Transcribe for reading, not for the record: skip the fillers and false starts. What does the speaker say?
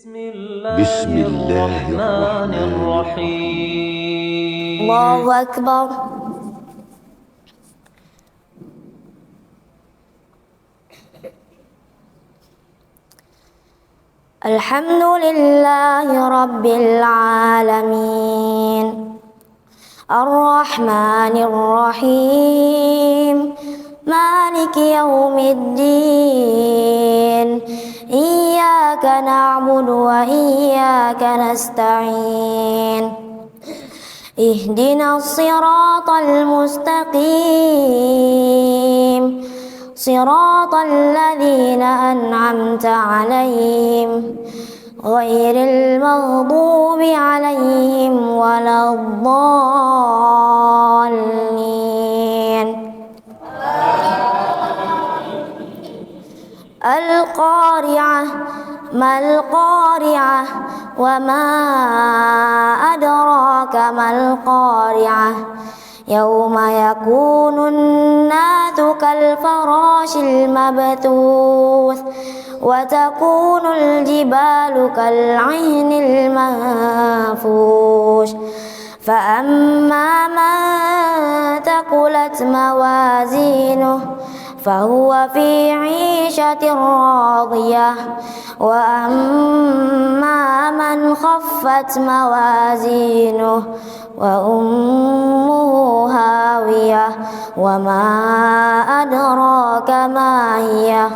بسم الله الرحمن الرحيم. الله أكبر. الحمد لله رب العالمين الرحمن الرحيم مالك يوم الدين إياك نعبد وإياك نستعين اهدنا الصراط المستقيم صراط الذين أنعمت عليهم غير المغضوب عليهم ولا الضالين. القارعة ما القارعة وما أدراك ما القارعة يوم يكون الناس كالفراش المبثوث وتكون الجبال كالعهن المنفوش فأما من ثقلت موازينه فهو في عيشة راضية وأما من خفت موازينه وأمه هاوية وما أدراك ما هي